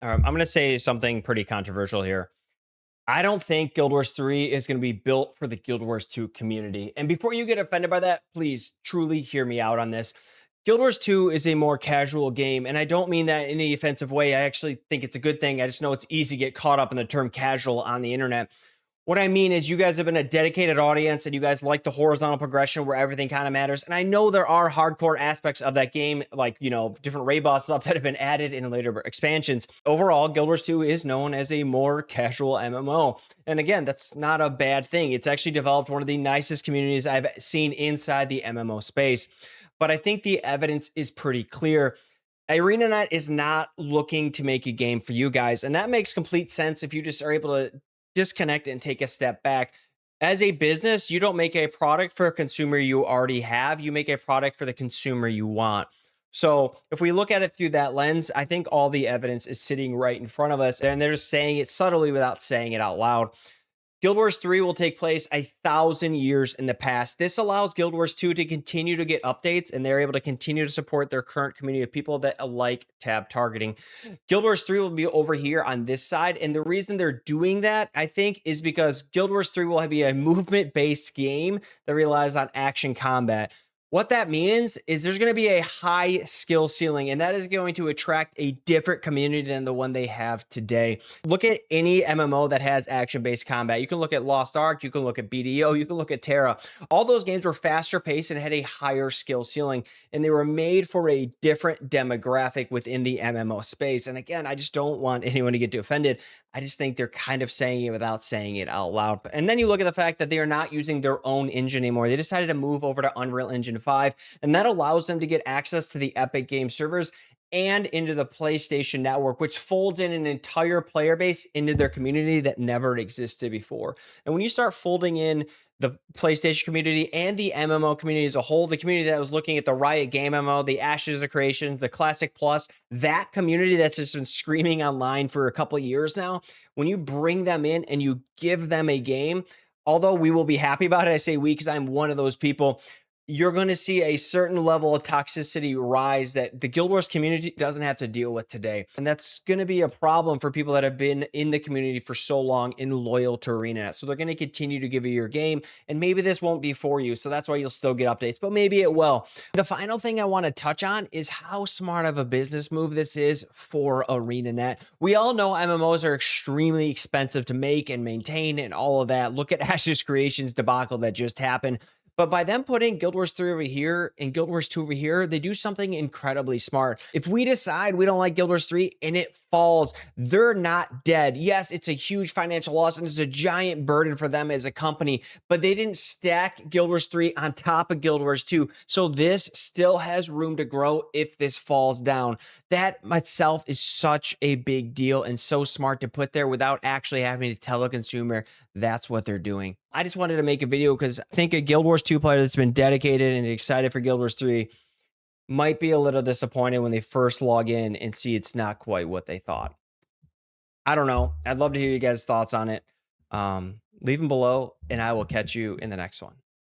I'm going to say something pretty controversial here. I don't think Guild Wars 3 is going to be built for the Guild Wars 2 community. And before you get offended by that, please truly hear me out on this. Guild Wars 2 is a more casual game, and I don't mean that in any offensive way. I actually think it's a good thing. I just know it's easy to get caught up in the term casual on the internet. What I mean is, you guys have been a dedicated audience and you guys like the horizontal progression where everything kind of matters. And I know there are hardcore aspects of that game, like, different raid boss stuff that have been added in later expansions. Overall, Guild Wars 2 is known as a more casual MMO. And again, that's not a bad thing. It's actually developed one of the nicest communities I've seen inside the MMO space. But I think the evidence is pretty clear. ArenaNet is not looking to make a game for you guys. And that makes complete sense if you just are able to disconnect and take a step back. As a business, you don't make a product for a consumer you already have. You make a product for the consumer you want. So if we look at it through that lens, I think all the evidence is sitting right in front of us, and they're just saying it subtly without saying it out loud. Guild Wars 3 will take place 1,000 years in the past. This allows Guild Wars 2 to continue to get updates, and they're able to continue to support their current community of people that like tab targeting. Guild Wars 3 will be over here on this side, and the reason they're doing that, I think, is because Guild Wars 3 will be a movement-based game that relies on action combat. What that means is there's going to be a high skill ceiling, and that is going to attract a different community than the one they have today. Look at any MMO that has action-based combat. You can look at Lost Ark, you can look at BDO, you can look at Terra. All those games were faster paced and had a higher skill ceiling, and they were made for a different demographic within the MMO space. And again, I just don't want anyone to get too offended. I just think they're kind of saying it without saying it out loud. And then you look at the fact that they are not using their own engine anymore. They decided to move over to Unreal Engine 5, and that allows them to get access to the Epic Game servers and into the PlayStation Network, which folds in an entire player base into their community that never existed before. And when you start folding in the PlayStation community and the MMO community as a whole, the community that was looking at the Riot Game MMO, the Ashes of Creations, the Classic Plus, that community that's just been screaming online for a couple of years now, when you bring them in and you give them a game, although we will be happy about it, I say we because I'm one of those people, you're going to see a certain level of toxicity rise that the Guild Wars community doesn't have to deal with today. And that's going to be a problem for people that have been in the community for so long and loyal to ArenaNet. So they're going to continue to give you your game, and maybe this won't be for you. So that's why you'll still get updates, but maybe it will. The final thing I want to touch on is how smart of a business move this is for ArenaNet. We all know MMOs are extremely expensive to make and maintain and all of that. Look at Ashes Creations debacle that just happened. But by them putting Guild Wars 3 over here and Guild Wars 2 over here, they do something incredibly smart. If we decide we don't like Guild Wars 3 and it falls, they're not dead. Yes, it's a huge financial loss and it's a giant burden for them as a company, but they didn't stack Guild Wars 3 on top of Guild Wars 2. So this still has room to grow if this falls down. That itself is such a big deal and so smart to put there without actually having to tell a consumer that's what they're doing. I just wanted to make a video because I think a Guild Wars 2 player that's been dedicated and excited for Guild Wars 3 might be a little disappointed when they first log in and see it's not quite what they thought. I don't know. I'd love to hear you guys' thoughts on it. Leave them below, and I will catch you in the next one.